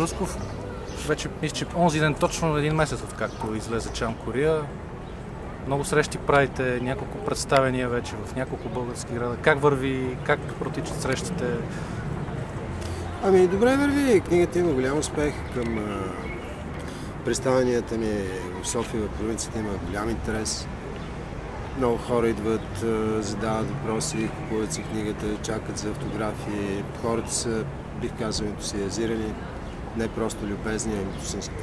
Русков, вече мисля, че онзи ден точно един месец откакто излезе Чан Кория. Много срещи правите, няколко представения вече в няколко български града. Как върви, как протичат срещите? Ами добре върви, книгата има голям успех. Към представянията ми в София, в провинцията има голям интерес. Много хора идват, задават въпроси, купуват си книгата, чакат за автографии. Хората са, бих казал, ентусиазирани, не просто любезни, а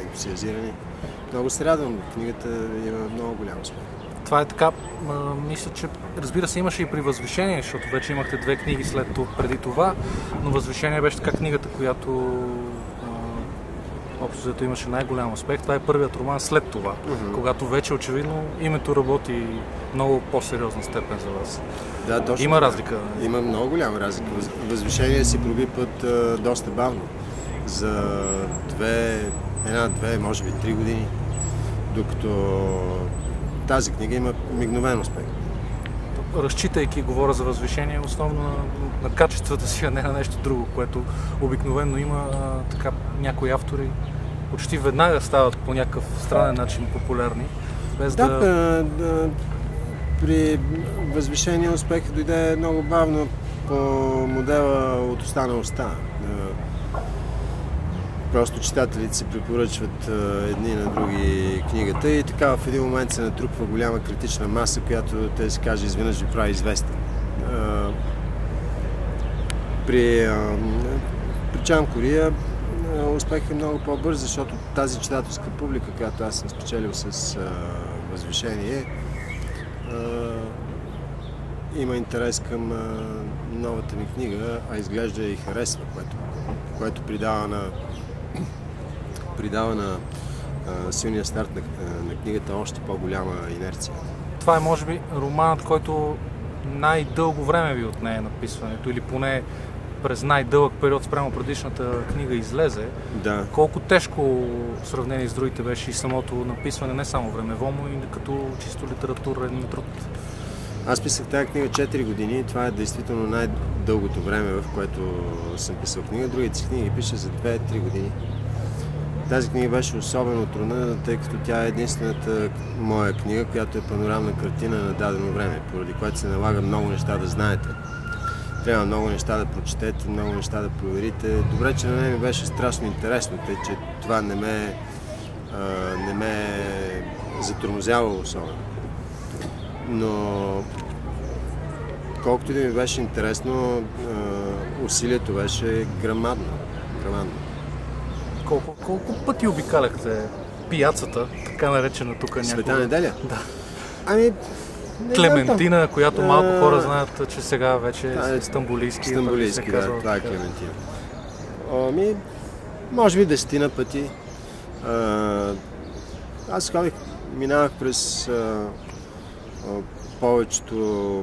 ентусиазирани. Много се радвам, книгата има много голям успех. Това е така, мисля, че разбира се имаше и при Възвишение, защото вече имахте две книги преди това, но Възвишение беше така книгата, която общо взето имаше най-голям успех. Това е първият роман след това, когато вече очевидно името работи много по-сериозна степен за вас. Да, точно. Има разлика? Има много голяма разлика. Възвишение си проби път доста бавно. За една-две, може би 3 години. Докато тази книга има мигновен успех. Разчитайки, говоря за Възвишение, основно на качествата си, а не на нещо друго, което обикновено има така някои автори почти веднага стават по някакъв странен начин популярни. Без при Възвишение успехът дойде много бавно по модела от уста на уста. Просто читателите си препоръчват едни на други книгата и така в един момент се натрупва голяма критична маса, която те си каже изведнъж ви прави известен. При Чан Кория успехът е много по-бърз, защото тази читателска публика, която аз съм спечелил с Възвишение, има интерес към новата ми книга, а изглежда и харесва, което придава на силния старт на книгата още по-голяма инерция. Това е може би романът, който най-дълго време ви отнее написването, или поне през най-дълъг период спрямо предишната книга излезе. Да. Колко тежко в сравнение с другите беше и самото написване, не само времево, но и като чисто литературен труд? Аз писах тази книга 4 години. Това е действително най-дългото време, в което съм писал книга. Другите си книги пиша за 2-3 години. Тази книга беше особено трудна, тъй като тя е единствената моя книга, която е панорамна картина на дадено време, поради което се налага много неща да знаете. Трябва много неща да прочетете, много неща да проверите. Добре, че на мен ми беше страшно интересно, тъй че това не ме затормозявало особено. Но колкото и да ми беше интересно, усилието беше грамадно. Колко пъти обикаляхте пияцата, така наречена тук някога? Света неделя? Да. Ами, Клементина, която малко хора знаят, че сега вече е стамбулийски. Стамбулийски, да, това е Клементина. Ами, може би 10 пъти. Аз минавах през повечето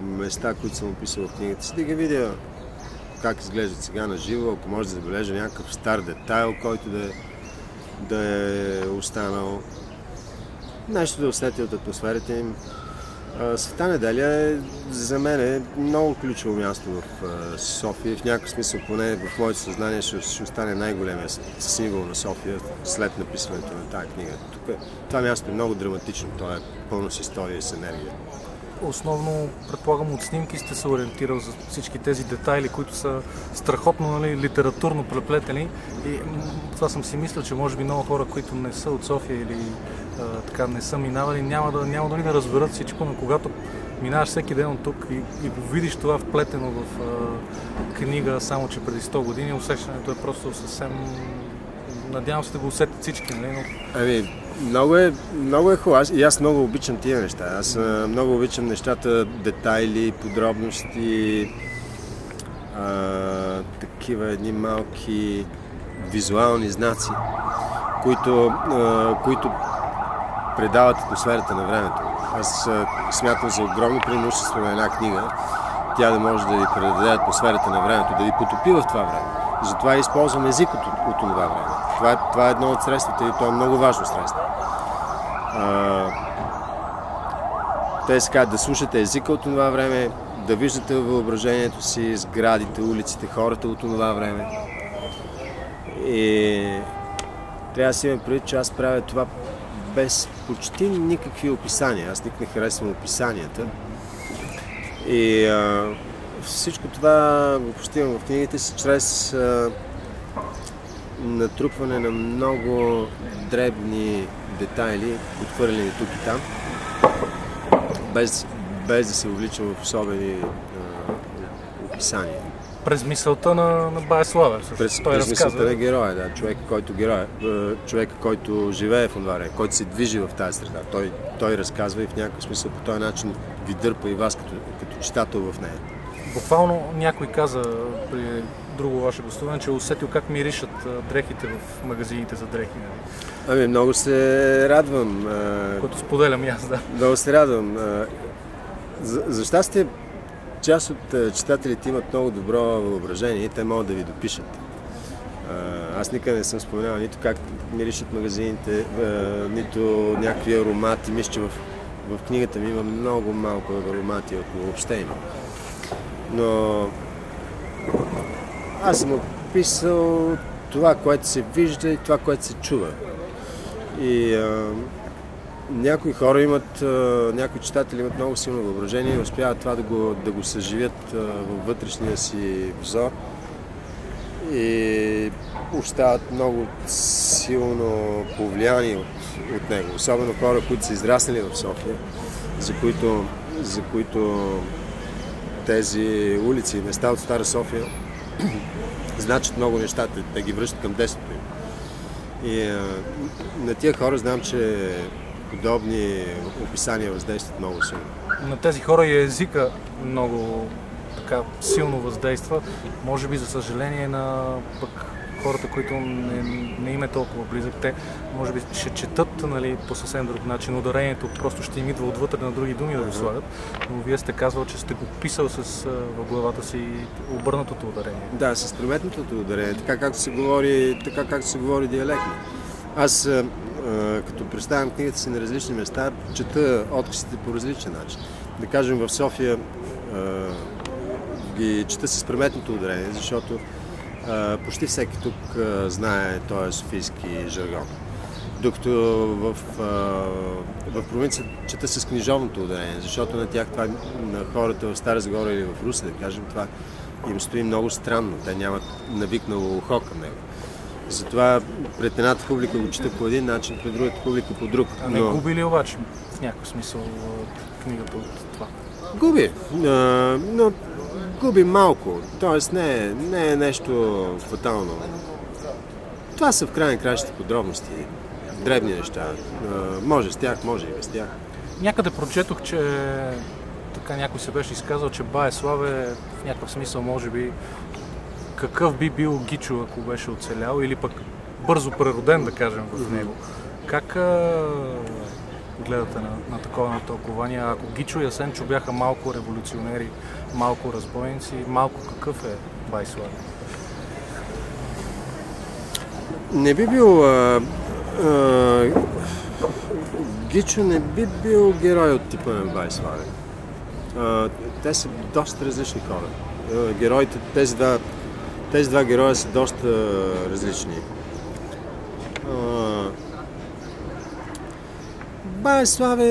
места, които съм описал в книгата си, да ги видя как изглеждат сега на живо, ако може да забележа някакъв стар детайл, който да е останал. Нещо да усетя от атмосферата им. Света неделя за мен е много ключово място в София. В някакъв смисъл, поне в моето съзнание, ще остане най-големия символ на София след написването на тази книга. Тук това място е много драматично, то е пълно с история и с енергия. Основно, предполагам, от снимки сте се ориентирал за всички тези детайли, които са страхотно литературно преплетени. И това съм си мислил, че може би много хора, които не са от София или така не са минавали, няма да разберат всичко, но когато минаваш всеки ден от тук и го видиш това вплетено в книга, само че преди 100 години, усещането е просто съвсем... Надявам се да го усетят всички, нали? Но... Ами, много е хубаво. И аз много обичам тия неща. Аз много обичам нещата, детайли, подробности, такива едни малки визуални знаци, които предават атмосферата на времето. Аз смятам за огромно преимущество на една книга, тя да може да ви предаде атмосферата на времето, да ви потопи в това време. Затова използвам език от това време. Това е едно от средствата и то е много важно средство. Те се казват да слушате езика от това време, да виждате във въображението си сградите, улиците, хората от това време. И трябва да си имам предвид, че аз правя това без почти никакви описания. Аз никак не харесвам описанията. И всичко това го постигам в книгите си чрез натрупване на много дребни детайли, отхвърлени тук и там, без да се увличам в особени описания. През мисълта на Бая Славе. През мисълта на героя, да. Човек, който живее в това време, който се движи в тази среда. Той разказва и в някакъв смисъл по този начин ви дърпа и вас като читател в нея. Буквално някой каза при друго ваше гостуване, че усетил как миришат дрехите в магазините за дрехи. Ами, много се радвам. Което споделям и аз, да. Много се радвам. За щастие, част от читателите имат много добро въображение и те могат да ви допишат. Аз никъде не съм споменал нито как миришат магазините, нито някакви аромати. Мисля, че в книгата ми има много малко аромати, ако въобще има. Но аз съм описал това, което се вижда и това, което се чува. И някои хора имат, някои читатели имат много силно въображение и успяват това да го съживят във вътрешния си взор и остават много силно повлияни от него. Особено хора, които са израснали в София, за които тези улици и места от Стара София значат много неща, да ги връщат към детството им. И на тия хора знам, че подобни описания въздействат много силно. На тези хора и езика много така силно въздейства. Може би, за съжаление, на пък хората, които не им е толкова близък, те може би ще четат, нали, по съвсем друг начин. Ударението просто ще им идва отвътре на други думи да го слагат. Но вие сте казвал, че сте го писал в главата си обърнатото ударение. Да, с приметното ударение, така както се говори диалектно. Аз като представям книгата си на различни места, чета откъсите по различен начин. Да кажем, в София ги чета с приметното ударение, защото почти всеки тук знае този софийски жаргон. Докато в провинция чета с книжовното ударение, защото на тях това, на хората в Стара Загора или в Русе, да кажем, това им стои много странно. Те нямат навикнало ухо към него. Затова пред едната публика го чета по един начин, пред другата публика по друг. А не губи ли обаче в някакъв смисъл книгата от това? Губи, но губи малко, т.е. не е нещо фатално. Това са в крайна краща подробности, дребни неща. Може с тях, може и без тях. Някъде прочетох, че така някой се беше изказал, че Бая Славе в някакъв смисъл може би какъв би бил Гичо, ако беше оцелял, или пък бързо прероден, да кажем, в него. Как гледате на такова натълкование? Ако Гичо и Асенчо бяха малко революционери, малко разбойници, малко какъв е Бая Славе? Не би бил... Гичо не би бил герой от типа на Бая Славе. Те са доста различни хора. Героите, тези два героя са доста различни. Бая Славе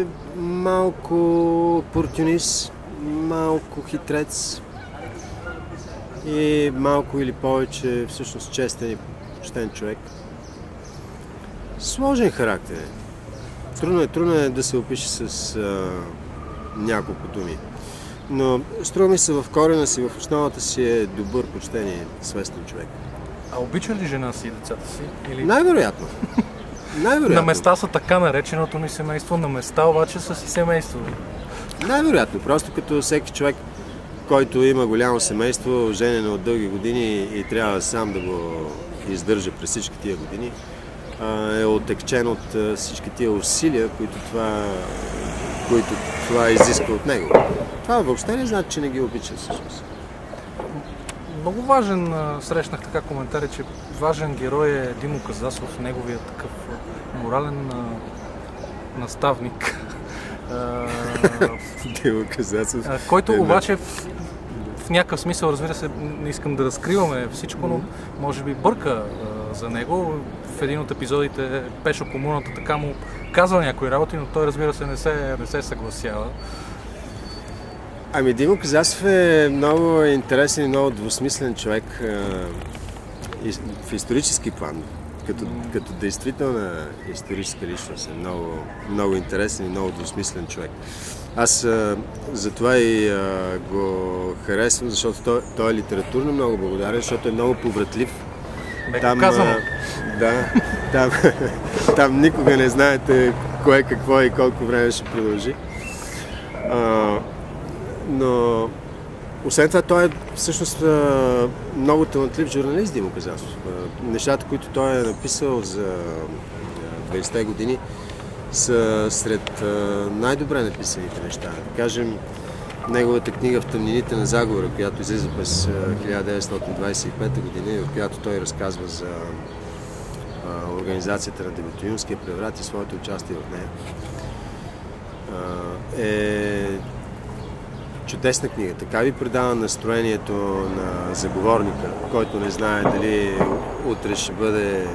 е малко опортюнист, малко хитрец и малко или повече всъщност честен и почтен човек. Сложен характер е. Трудно е да се опише с няколко думи. Но струва ми се, в корена си, в основата си е добър, почтен и свестен човек. А обича ли жена си и децата си? Или... Най-вероятно. На места са така нареченото ни семейство, на места обаче са си семейство. Най-вероятно. Просто като всеки човек, който има голямо семейство, женено от дълги години и трябва сам да го издържа през всички тия години, е отекчен от всички тия усилия, които това изисква от него. Това въобще не значи, че не ги обича всъщност. Много важен, срещнах така коментари, че важен герой е Димо Казасов, неговия такъв морален наставник. Димо Казасов. Който обаче в някакъв смисъл, разбира се, не искам да разкриваме всичко, но може би бърка за него. В един от епизодите Пешо Комуната така му казва някои работи, но той, разбира се, не се съгласява. Ами Димо Казасов е много интересен и много двусмислен човек в исторически план. Като действителна историческа личност е много интересен и много двусмислен човек. Аз затова и го харесвам, защото той е литературно много благодарен, защото е много повратлив. Там никога не знаете кое, какво и колко време ще продължи. Но освен това, той е всъщност много талантлив журналист, Димо Казасов. Нещата, които той е написал за 20-те години, са сред най-добре написаните неща. Да кажем, неговата книга "В тъмнините на заговора", която излиза през 1925 година и в която той разказва за организацията на Деветоюнския преврат и своето участие в нея, е чудесна книга. Така ви предава настроението на заговорника, който не знае дали утре ще бъде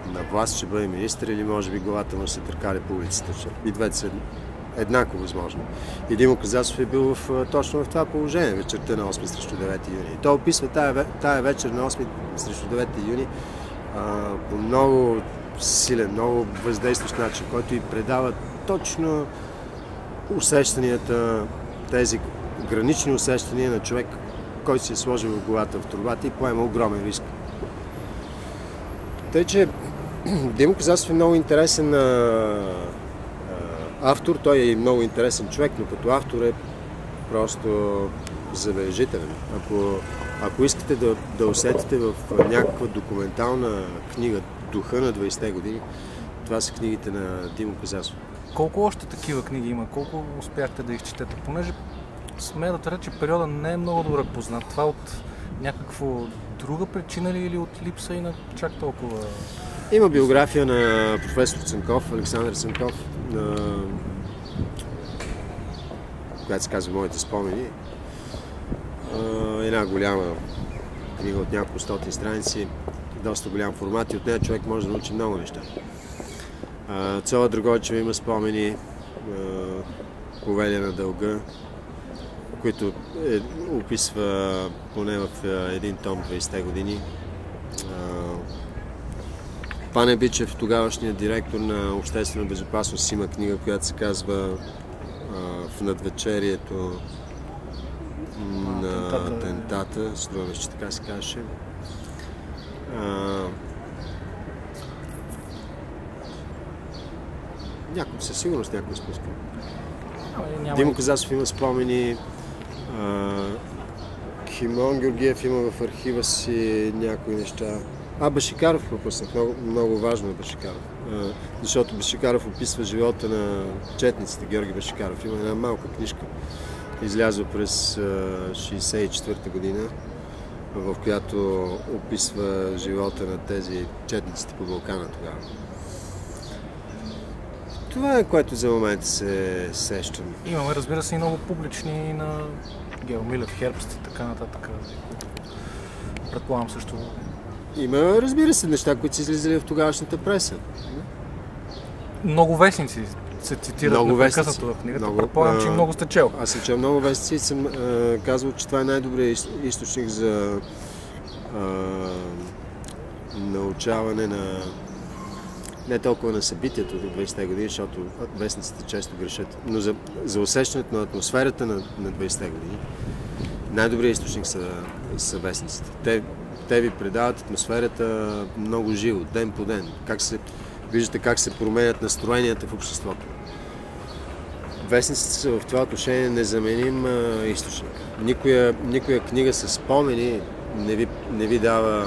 на власт, ще бъде министър или може би главата му се търкаля по улицата. И двете са еднакво възможно. И Димо Казасов е бил точно в това положение вечерта на 8 срещу 9 юни. И той описва тая вечер на 8 срещу 9 юни по много силен, много въздействащ начин, който и предава точно усещанията, тези гранични усещания на човек, който си е сложил в главата в торбата и поема огромен риск. Тъй, че Димо Казасов е много интересен автор, той е много интересен човек, но като автор е просто забележителен. Ако искате да усетите в някаква документална книга духа на 20-те години, това са книгите на Димо Казасов. Колко още такива книги има? Колко успяхте да изчетете? Понеже смея да твърдя, че периода не е много добре познат. Това от някаква друга причина ли или от липса и на чак толкова? Има биография на професор Цанков, Александър Цанков, която се казва "Моите спомени". Една голяма книга от няколко стотин страници, доста голям формат и от нея човек може да научи много неща. Цола Драгойчева има спомени, "Повеля на дълга", които описва поне в един том 20-те години. Пане Бичев, тогавашният директор на Обществена безопасност, има книга, която се казва "В надвечерието на атентата", струва, че така се казваше. Със сигурност някой спускам. Димо Казасов има спомени. Химон Георгиев има в архива си някои неща. Башикаров пропуснах. Много важно е Башикаров. Защото Башикаров описва живота на четниците. Георги Башикаров има една малка книжка, излязла през 1964 година, в която описва живота на тези четниците по Балкана тогава. Това е, което за момента се сещам. Имаме, разбира се, и много публични на Гео Милев, Хербст и така нататък. Предполагам също. Има, разбира се, неща, които са излизали в тогавашната преса. Много вестници се цитират непрекъснато в книгата. Предполагам, че много сте чел. Аз съм чел много вестници и съм казвал, че това е най-добрият източник за научаване на не толкова на събитията от 20-те години, защото вестниците често грешат, но за усещането на атмосферата на 20-те години най-добрият източник са вестниците. Те ви предават атмосферата много живо, ден по ден. Виждате как се променят настроенията в обществото. Вестниците са в това отношение незаменим източник. Никоя книга със спомени не ви дава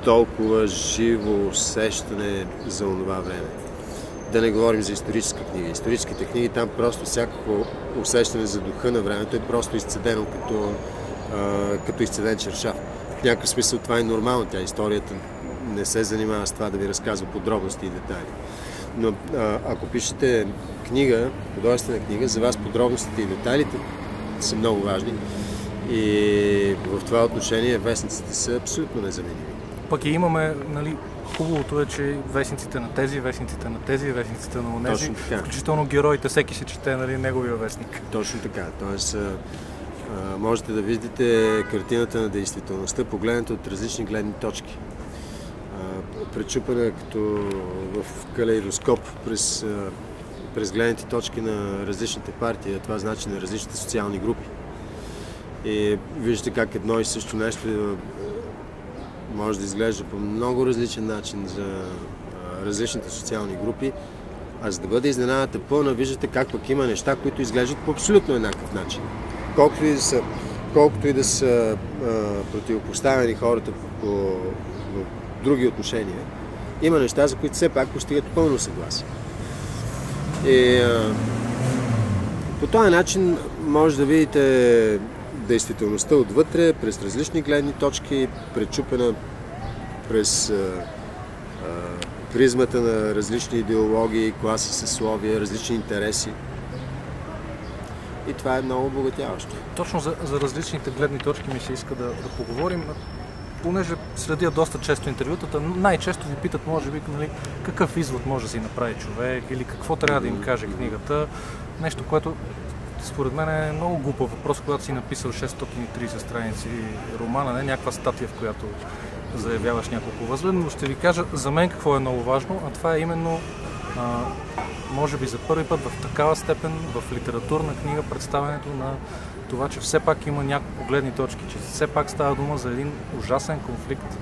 толкова живо усещане за онова време. Да не говорим за исторически книги. Историческите книги, там просто всякакво усещане за духа на времето е просто изцедено като изцеден чершаф. В някакъв смисъл това е нормално. Историята не се занимава с това да ви разказва подробности и детайли. Но ако пишете книга, художествена книга, за вас подробностите и детайлите са много важни. И в това отношение вестниците са абсолютно незаменими. пък и имаме, нали, хубавото е, че вестниците на тези, вестниците на тези, вестниците на онези, включително героите, всеки се чете, нали, неговия вестник. Точно така. Тоест, можете да видите картината на действителността, погледната от различни гледни точки. Пречупена като в калейдоскоп през гледните точки на различните партии, това значи на различните социални групи. И виждате как едно и също нещо може да изглежда по много различен начин за различните социални групи, а за да бъде изненадата пълна, виждате как пък има неща, които изглеждат по абсолютно еднакъв начин. Колкото и да са противопоставени хората по други отношения, има неща, за които все пак постигат пълно съгласие. И по този начин може да видите действителността отвътре, през различни гледни точки, пречупена през призмата на различни идеологии, класи, съсловия, различни интереси. И това е много обогатяващо. Точно за различните гледни точки ми се иска да поговорим. Понеже следя доста често интервютата, най-често ви питат, може би, нали, какъв извод може да си направи човек или какво трябва да им каже книгата. Нещо, което според мен е много глупав въпрос, когато си написал 630 страници романа, не някаква статия, в която заявяваш няколко възгледа, но ще ви кажа за мен какво е много важно, а това е именно може би за първи път в такава степен в литературна книга представянето на това, че все пак има няколко гледни точки, че все пак става дума за един ужасен конфликт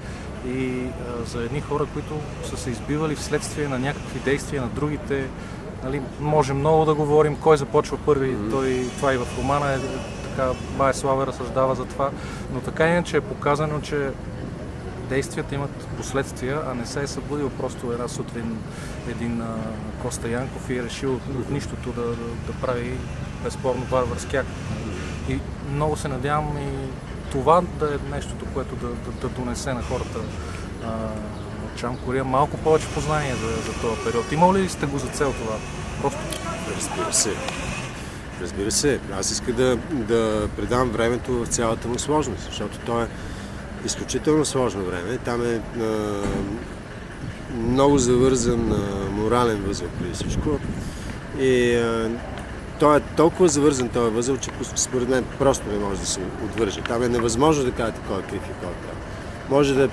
и за едни хора, които са се избивали вследствие на някакви действия на другите. Нали, може много да говорим кой започва първи, това и в романа е така, Бая Слава разсъждава за това, но така иначе е показано, че действията имат последствия, а не се е събудил просто една сутрин един Коста Янков и е решил от нищото да прави безспорно варварски акт. И много се надявам и това да е нещото, което да донесе на хората Чан Кория малко повече познание за този период. Имал ли сте го за цел това? Просто? Разбира се. Аз искам да предам времето в цялата му сложност, защото то е изключително сложно време. Там е много завързан морален възел преди всичко. И той е толкова завързан този възел, че според мен просто не може да се отвърже. Там е невъзможно да кажете кой е крив и кой е прав. Може да,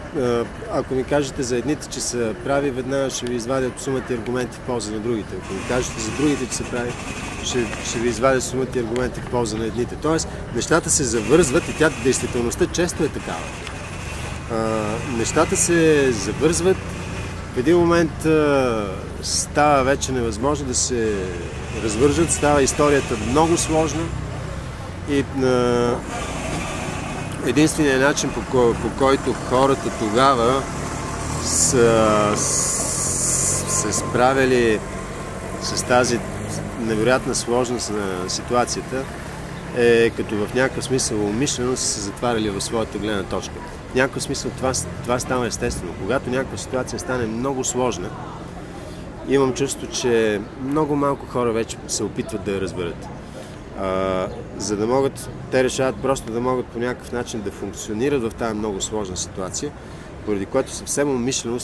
ако ми кажете за едните, че са прави, веднага ще ви извадят сумата аргументи в полза на другите. Ако ми кажете за другите, че са прави, ще ви извадят сумата аргументи в полза на едните. Тоест, нещата се завързват и действителността често е такава. Нещата се завързват, в един момент става вече невъзможно да се развържат, става историята много сложна и единственият начин, по който хората тогава са се справили с тази невероятна сложност на ситуацията, е като в някакъв смисъл умишлено са се затваряли в своята гледна точка. В някакъв смисъл това става естествено. Когато някаква ситуация стане много сложна, имам чувство, че много малко хора вече се опитват да я разберат. За да могат, те решават просто да могат по някакъв начин да функционират в тази много сложна ситуация, поради което съвсем умишлено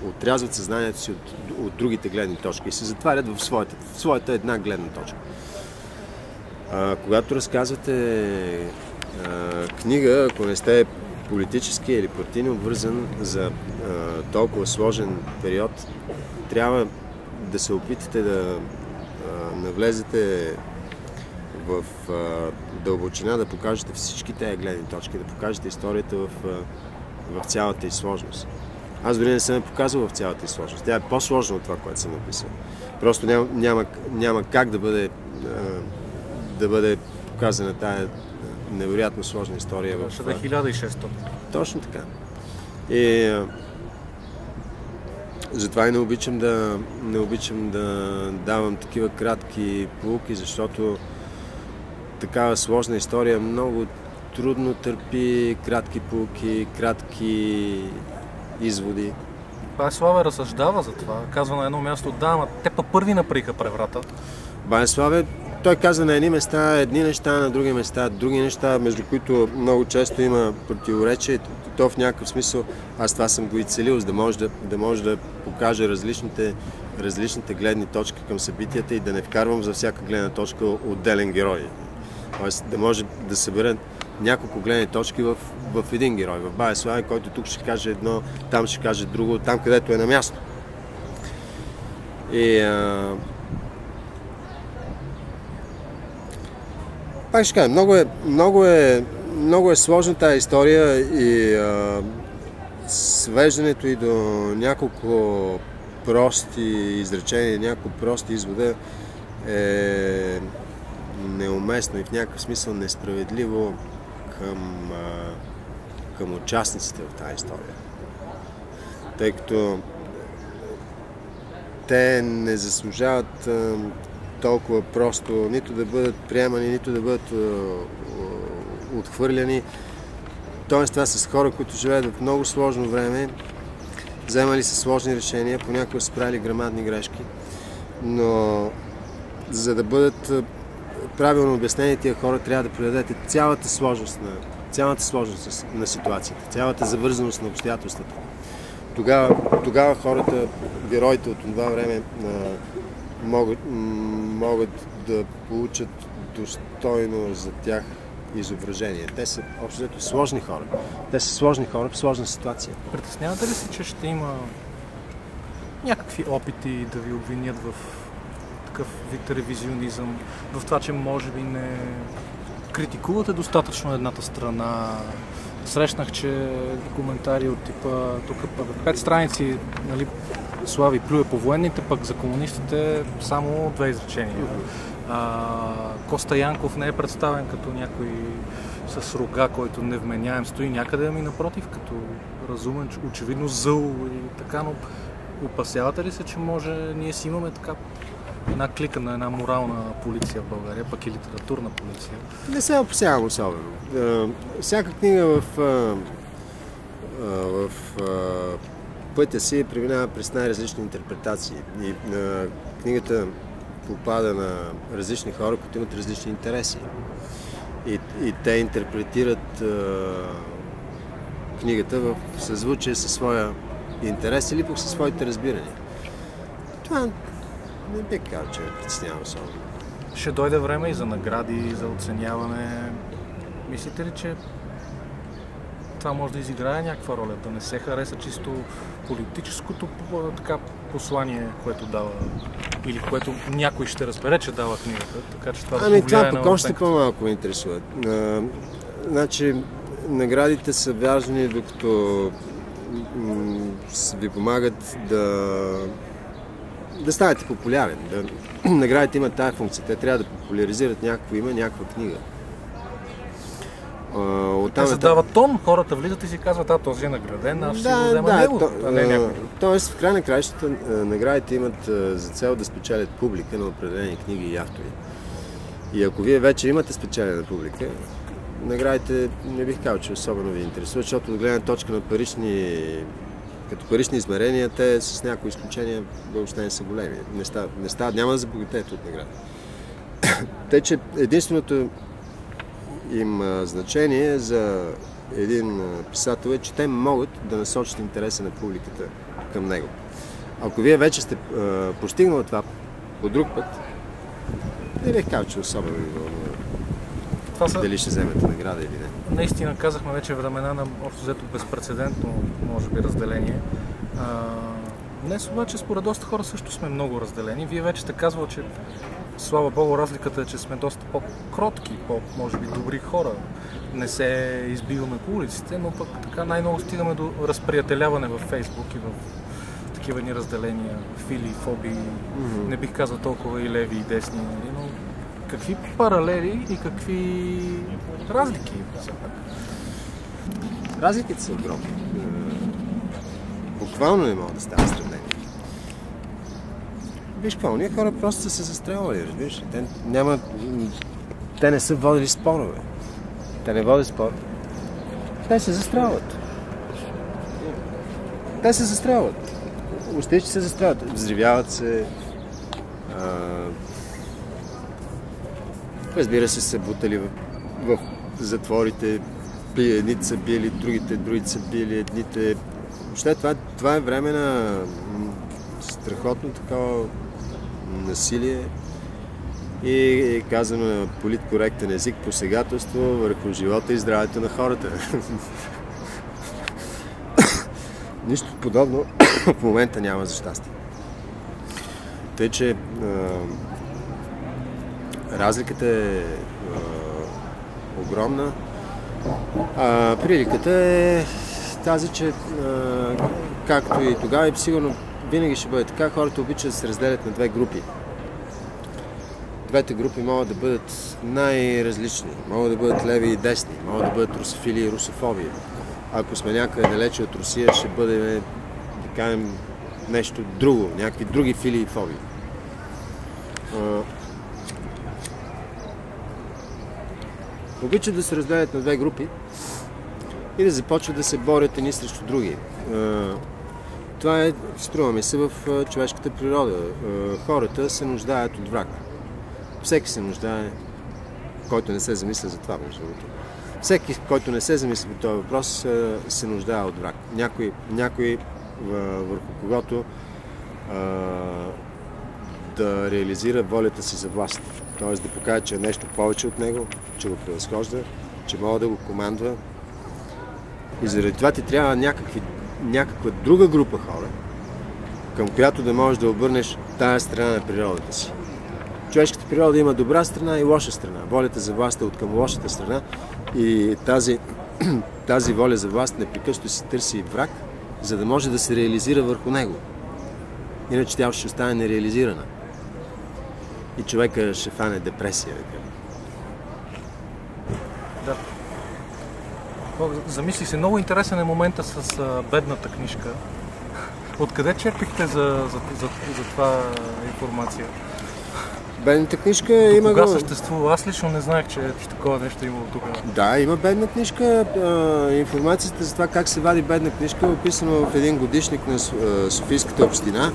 отрязват съзнанието си от другите гледни точки и се затварят в своята една гледна точка. Когато разказвате книга, ако не сте политически или партийно обвързан за толкова сложен период, трябва да се опитате да навлезете в дълбочина, да покажете всички тези гледни точки, да покажете историята в цялата й сложност. Аз дори не съм я показал в цялата й сложност. Тя е по-сложна от това, което съм написал. Просто няма как да бъде показана тая невероятно сложна история в... Ще да е 1600. Точно така. И затова и не обичам да давам такива кратки поуки, защото такава сложна история много трудно търпи кратки поуки, кратки изводи. Бая Слава разсъждава за това. Казва на едно място, да, ама те първи направиха преврата. Бая Слава той каза на едни места едни неща, на други места други неща, между които много често има противоречие. То в някакъв смисъл, аз това съм го и целил, за да може да покажа различните гледни точки към събитията и да не вкарвам за всяка гледна точка отделен герой. Тоест да може да събера няколко гледни точки в един герой. В Бая Слави, който тук ще каже едно, там ще каже друго, там където е на място. И пак ще кажа, много е сложна тази история и свеждането и до няколко прости изречения, няколко прости извода е неуместно и в някакъв смисъл несправедливо към участниците в тази история. Тъй като те не заслужават толкова просто нито да бъдат приемани, нито да бъдат отхвърляни. Тоест това са хора, които живеят в много сложно време, вземали са сложни решения, понякога са правили грамадни грешки, но за да бъдат правилно обяснени тия хора, трябва да предадете цялата сложност на ситуацията, цялата завързаност на обстоятелствата. Тогава хората, героите от това време могат да получат достойно за тях изображение. Те са общо сложни хора. Те са сложни хора в сложна ситуация. Притеснявате ли се, че ще има някакви опити да ви обвинят в такъв вид ревизионизъм, в това, че може би не критикувате достатъчно едната страна? Срещнах, че коментари от типа тук 5 страници, нали, Слави плюе по военните, пък за комунистите само 2 изречения. Коста Янков не е представен като някой с рога, който невменяем, стои някъде, ами напротив, като разумен, очевидно зъл и така, но опасявате ли се, че може ние си имаме така една клика на една морална полиция в България, пък и литературна полиция? Не се опасявам особено. Всяка книга в пътя си преминава през най-различни интерпретации. И книгата попада на различни хора, които имат различни интереси. И те интерпретират книгата в съзвучие със своя интерес или пък със своите разбирания. Това не бих казал, че ме притеснява особено. Ще дойде време и за награди, за оценяване. Мислите ли, че това може да изиграе някаква роля? Да не се хареса чисто политическото така послание, което дава, или което някой ще разбере, че дава книгата, така че това да повлияе това на пък още по-малко интересува. Значи, наградите са важни, докато ви помагат да станете популярен. Наградите имат тази функция. Те трябва да популяризират някакво име, някаква книга. Те задават тон, хората влизат и си казват, този е награден, аз ще го взема него, а не някой. Тоест, в край на краищата, наградите имат за цел да спечелят публика на определени книги и автори. И ако вие вече имате спечелена публика, наградите не бих казал, че особено ви интересуват, защото от гледна точка на като парични измерения, те с някои изключения въобще не са големи. Няма да забогатеят от награди. Те, че единственото им значение за един писател е, че те могат да насочат интереса на публиката към него. Ако вие вече сте постигнали това по друг път, не бих казал, че особено ви вълнува дали ще вземете награда или не. Наистина казахме вече времена на общо взето безпрецедентно, може би, разделение. Днес обаче според доста хора също сме много разделени. Вие вече сте казвали, че слава Богу, разликата е, че сме доста по-кротки, може би добри хора. Не се избиваме по улиците, но пък така най-много стигаме до разприятеляване във Фейсбук и в такива ни разделения, фили, фобии. Не бих казал толкова и леви и десни, но какви паралели и какви разлики все пак? Разликите са огромни. Буквално не могат да стават сравнение. Виж какво, ние хора просто са се застрелвали, разбираш. Те не са водили спорове. Те не водят спор. Те се застрелват. Те се застрелват. Остичи се застрелват. Взривяват се. Разбира се, са бутали в затворите, едните са били, другите са били, едните. Въобще това е време на страхотно такова насилие и казано на политкоректен език, посегателство върху живота и здравето на хората. Нищо подобно в момента няма, за щастие. Тъй, че разликата е огромна. Приликата е тази, че както и тогава, и сигурно винаги ще бъде така, хората обичат да се разделят на две групи. Двете групи могат да бъдат най-различни. Могат да бъдат леви и десни, могат да бъдат русофили и русофоби. Ако сме някъде далече от Русия, ще бъде, да кажем, нещо друго, някакви други фили и фоби. Обичат да се разделят на две групи и да започват да се борят едни срещу други. Това е, струва ми се, в човешката природа. Хората се нуждаят от враг. Всеки се нуждае, който не се замисля за това, между другото. Всеки, който не се замисля по този въпрос, се нуждае от враг. Някой върху когото да реализира волята си за власт. Т.е. да покаже, че е нещо повече от него, че го превъзхожда, че може да го командва. И заради това ти трябва някаква друга група хора, към която да можеш да обърнеш тая страна на природата си. Човешката природа има добра страна и лоша страна. Волята за власт е от към лошата страна и тази воля за власт непрекъснато си търси враг, за да може да се реализира върху него. Иначе тя ще остане нереализирана. И човека ще фане депресия. Да. Замисли се, много интересен е момента с бедната книжка. Откъде черпихте за това информация? Бедната книжка има... Кога съществува? Аз лично не знаех, че такова нещо имало тогава. Да, има бедна книжка. Информацията за това как се вади бедна книжка е описано в един годишник на Софийската община.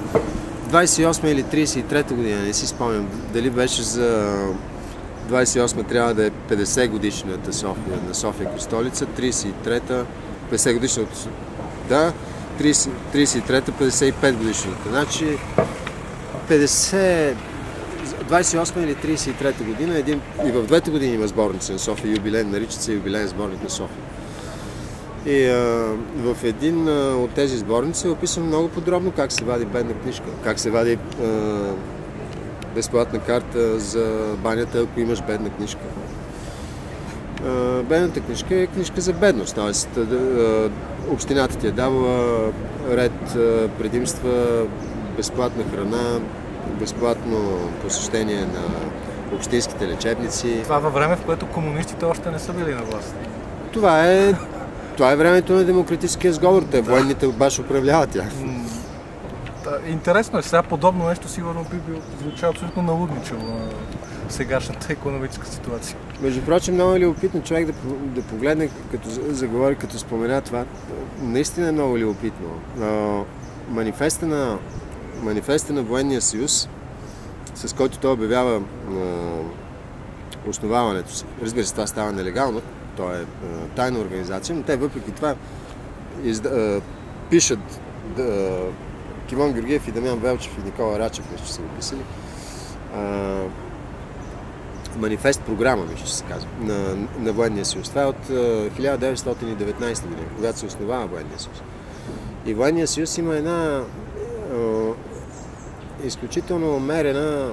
28 или 33 година, не си спомням. Дали беше за 28 трябва да е 50 годишната на София Кръстолица, 33-та, 50 годишната, да, 33-та, 55 годишната. Значи 28 или 33-та година, и в двете години има сборници на София, юбилейн, наричат се юбилейен сборник на София. И в един от тези сборници е описано много подробно как се вади бедна книжка, как се вади безплатна карта за банята, ако имаш бедна книжка. Бедната книжка е книжка за бедност, т.е. общината ти е давала ред предимства, безплатна храна, безплатно посещение на общинските лечебници. Това във време, в което комунистите още не са били на власт. Това е времето на демократическия сговор. Те военните баш управляват тях. Интересно е. Сега подобно нещо сигурно би звучало абсолютно налудничево на сегашната икономическа ситуация. Между прочим, много е любопитно човек да погледне, като заговори, като спомена това. Наистина е много любопитно. Манифеста на Военния съюз, с който той обявява основаването си. Разбира се, това става нелегално. То е тайна организация, но те въпреки това пишат Кимон Георгиев и Дамян Велчев и Никола Рачев, ще са го писали. Манифест-програма, ще се казва, на Военния съюз. Това е от 1919 година, когато се основава Военния съюз. И Военния съюз има една изключително умерена,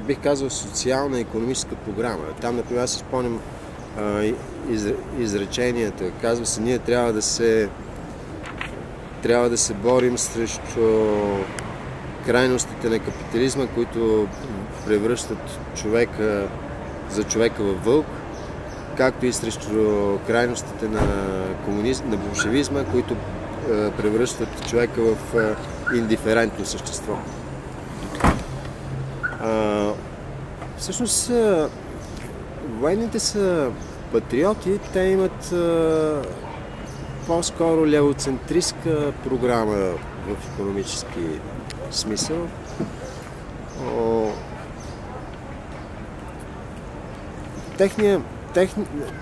бих казал, социална и икономическа програма. Там, например, аз си спомням изреченията. Казва се, ние трябва да се борим срещу крайностите на капитализма, които превръщат човека във вълк, както и срещу крайностите на болшевизма, които превръщат човека в индиферентно същество. Всъщност, военните са патриоти, те имат по-скоро левоцентристка програма в икономически смисъл.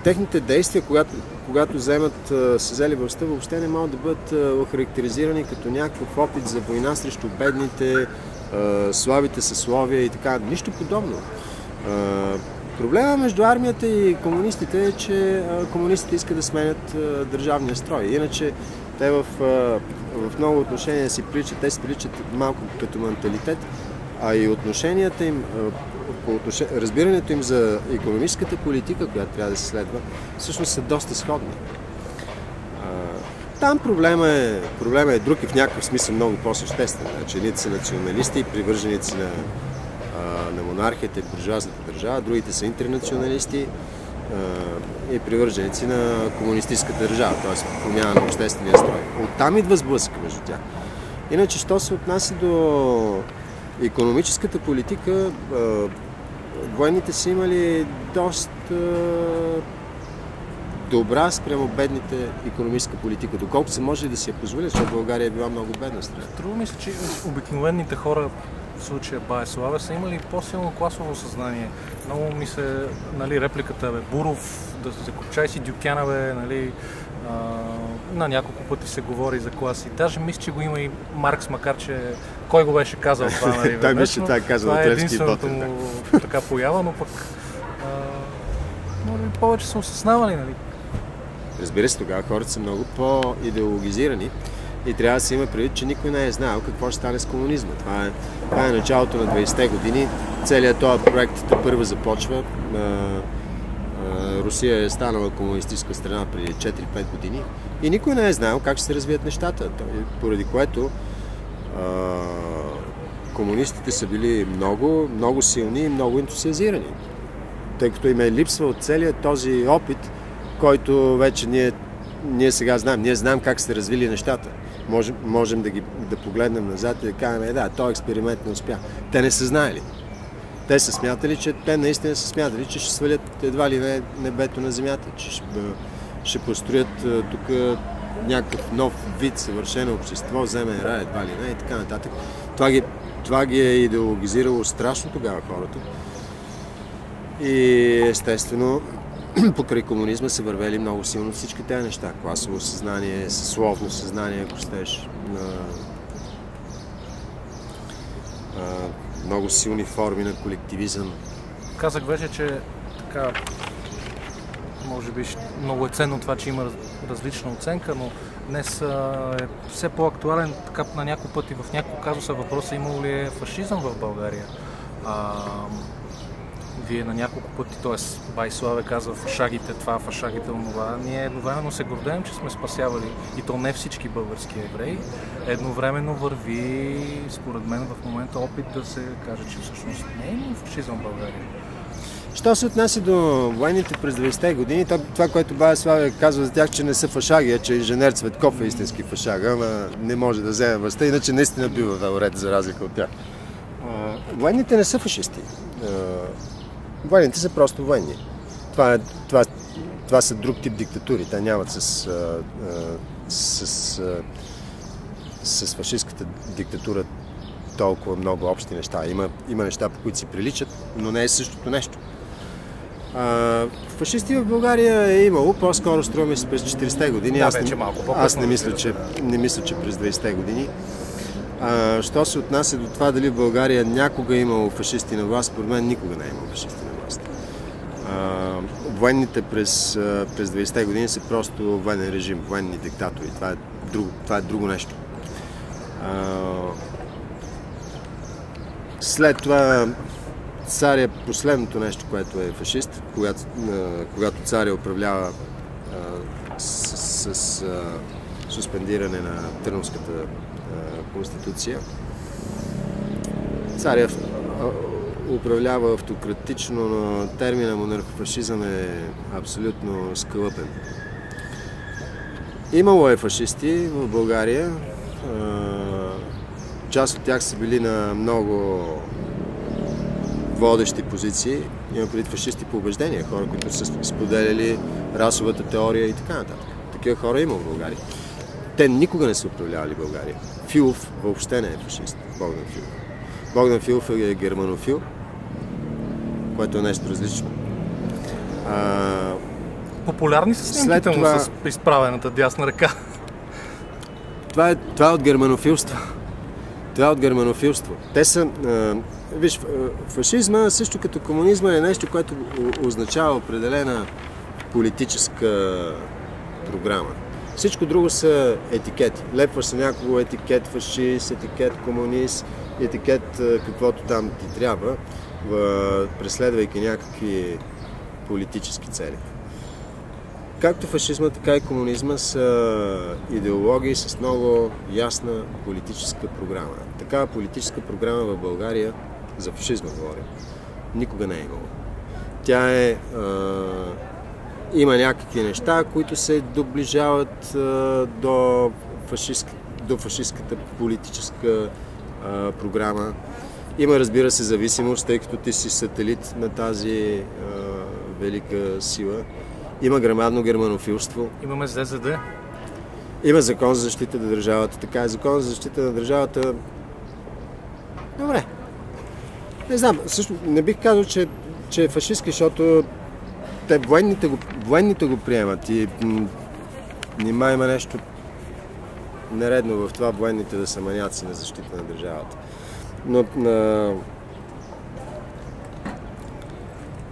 техните действия, когато са взели властта, въобще не могат да бъдат охарактеризирани като някакъв опит за война срещу бедните, слабите съсловия и така. Нищо подобно. Проблема между армията и комунистите е, че комунистите искат да сменят държавния строй. Иначе те в много отношения те си приличат малко като менталитет, а и отношенията им, разбирането им за икономическата политика, която трябва да се следва, всъщност са доста сходни. Там проблема е друг и в някакъв смисъл много по-съществен. Значи, едните са националисти и привърженици на монархията и буржуазната държава, другите са интернационалисти и привърженици на комунистическата държава, т.е. промяна на обществения строй. Оттам идва сблъсък между тях. Иначе, що се отнася до икономическата политика, военните са имали доста добра спрямо бедните икономическа политика, доколко се може да си я позволя, защото България е била много бедна страна. Трудно мисля, че обикновените хора, в случая Баесуаве, са имали по-силно класово съзнание. Много ми се, репликата, Буров, да се закопчай си Дюкяна, на няколко пъти се говори за класи. Даже мисля, че го има и Маркс, макар че кой го беше казал това, Той беше това казал на Тревски и Ботев. Това е единственото му така поява, но пък може би повече са осъзнавали, Разбира се, тогава хората са много по-идеологизирани и трябва да се има предвид, че никой не е знаел какво ще стане с комунизма. Това е началото на 20-те години. Целият този проект първо започва. Русия е станала комунистическа страна преди 4-5 години и никой не е знаел как ще се развият нещата, поради което комунистите са били много, много силни и много ентусиазирани, тъй като им е липсвал целият този опит, който вече ние сега знаем. Ние знаем как се развили нещата. Можем да погледнем назад и да кажем, този експеримент не успя. Те не са знаели. Те наистина са смятали, че ще свалят едва ли не небето на земята, че ще построят тук някакъв нов вид съвършено общество, земен рай, едва ли не и така нататък. Това ги е идеологизирало страшно тогава хората. И естествено, покрай комунизма са вървели много силно всички тези неща. Класово съзнание, съсловно съзнание, ако щеш, много силни форми на колективизъм. Казах вече, че така, може би много е ценно това, че има различна оценка, но днес е все по-актуален, така на няколко пъти, в няколко казуса въпроса имало ли е фашизъм в България. Вие на няколко пъти, т.е. Баесуаве казва фашагите това, фашагите онова. Ние едновременно се гордеем, че сме спасявали, и то не всички български евреи. Едновременно върви, според мен, в момента опит да се каже, че всъщност не е имало фашизъм в България. Що се отнася до военните през 20-те години, това, което Баесуаве казва за тях, че не са фашаги, а че инженер Цветков е истински фашага, ама не може да вземе властта, иначе наистина бива въвред, за разлика от тях. Военните не са фашисти. Военните са просто военни. Това са друг тип диктатури. Те нямат с фашистката диктатура толкова много общи неща. Има неща, по които си приличат, но не е същото нещо. Фашисти в България е имало, по-скоро струва ми се през 40-те години. Аз не мисля, че през 20-те години. Що се отнася до това дали в България някога е имало фашисти на власт, според мен никога не е имало фашисти на власт. Военните през 20-те години са просто военен режим, военни диктатори. Това е друго нещо. След това царя е последното нещо, което е фашист, когато царя управлява с суспендиране на Търновската конституция. Царя управлява автократично, но термина монархофашизъм е абсолютно скалъпен. Имало е фашисти в България. Част от тях са били на много водещи позиции. Има преди фашисти по убеждения, хора, които са споделяли расовата теория и така нататък. Такива хора има в България. Те никога не са управлявали България. Филов въобще не е фашист. Богдан Филов. Богдан Филов е германофил, което е нещо различно. Популярни са снимките му с изправената дясна ръка. Това е от германофилство. Това е от германофилство. Те са... Виж, фашизма, също като комунизма, е нещо, което означава определена политическа програма. Всичко друго са етикети. Лепваш се някого етикет фашист, етикет комунист, етикет каквото там ти трябва, преследвайки някакви политически цели. Както фашизма, така и комунизма са идеологии с много ясна политическа програма. Такава политическа програма в България, за фашизма говоря, никога не е имало. Тя има някакви неща, които се доближават до фашистката политическа програма. Има, разбира се, зависимост, тъй като ти си сателит на тази велика сила. Има грамадно германофилство. Имаме ЗЗД. Има закон за защита на държавата. Така е, закон за защита на държавата... Добре. Не знам, също не бих казал, че е фашистски, защото те военните го приемат и нима има нещо нередно в това военните да са маняци на защита на държавата. Но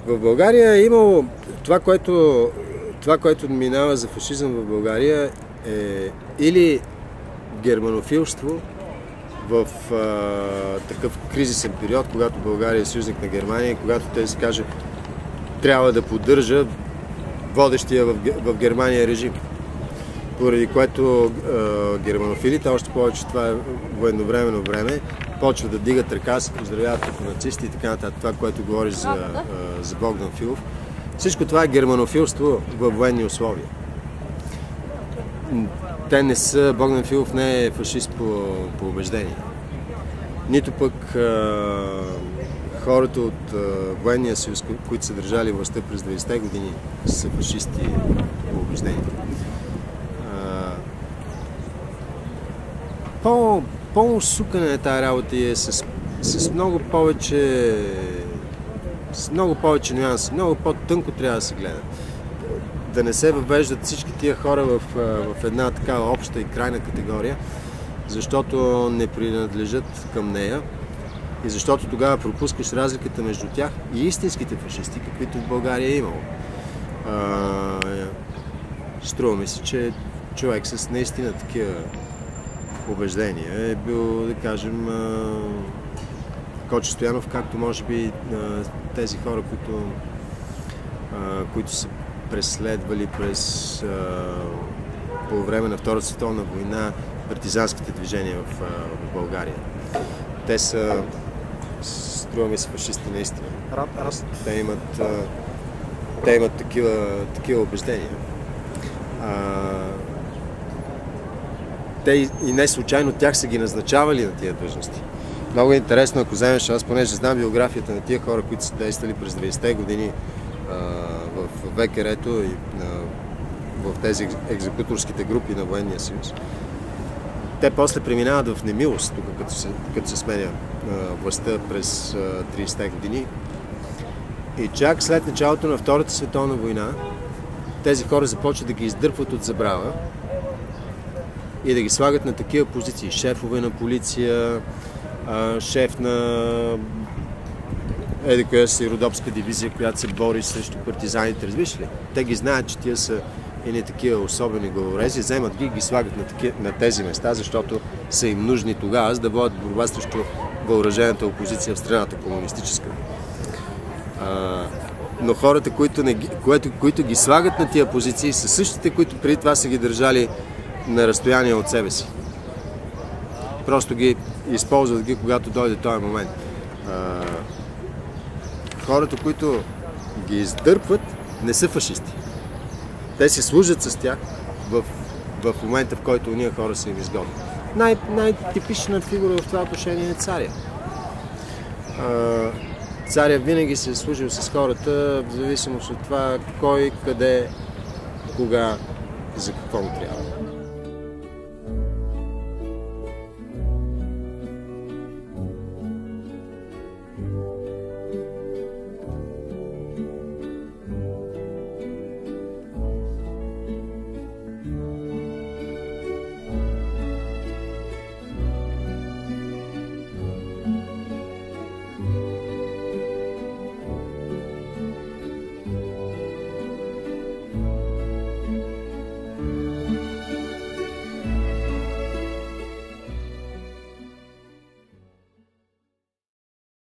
в България е имало това, което минава за фашизъм в България, е или германофилство в такъв кризисен период, когато България е съюзник на Германия и когато те се каже трябва да поддържа водещия в Германия режим. Поради което германофилите, още повече това е военновременно време, почват да дигат ръка, се поздравяват като нацисти и така нататък. Това, което говориш за Богдан Филов. Всичко това е германофилство във военни условия. Те не са... Богдан Филов не е фашист по убеждение. Нито пък хората от военния съюз, които са държали властта през 20-те години, са фашисти по убеждение. По-усукана е тази работа и е с много повече нюанси, много по-тънко трябва да се гледа. Да не се въвеждат всички тия хора в една такава обща и крайна категория, защото не принадлежат към нея и защото тогава пропускаш разликата между тях и истинските фашисти, каквито в България е имало. Струва ми се, че човек с наистина такива убеждения е бил, да кажем, Кочо Стоянов, както може би тези хора, които са преследвали по време на Втората световна война партизанските движения в България. Те са, струва ми се, фашисти наистина. Те имат такива убеждения. Те и не случайно тях са ги назначавали на тия длъжности. Много е интересно, ако вземеш, аз понеже знам биографията на тия хора, които са действали през 20-те години в ВКР-то и в тези екзекуторските групи на Военния съюз. Те после преминават в немилост, тук като се сменя властта през 30-те години. И чак след началото на Втората световна война, тези хора започват да ги издърпват от забрава и да ги слагат на такива позиции. Шефове на полиция, шеф на коя си родопска дивизия, която се бори срещу партизаните. Разбираш ли? Те ги знаят, че тия са и такива особени главорези, вземат ги и ги слагат на тези места, защото са им нужни тогава, за да водят борба срещу въоръжената опозиция в страната, комунистическа. Но хората, които ги слагат на тия позиции, са същите, които преди това са ги държали на разстояние от себе си. Просто ги използват ги, когато дойде този момент. Хората, които ги издърпват, не са фашисти. Те си служат с тях в момента, в който уния хора са им изгодни. Най-типична фигура в това отношение е царя. Царя винаги се е служил с хората, в зависимост от това кой, къде, кога, за какво му трябва.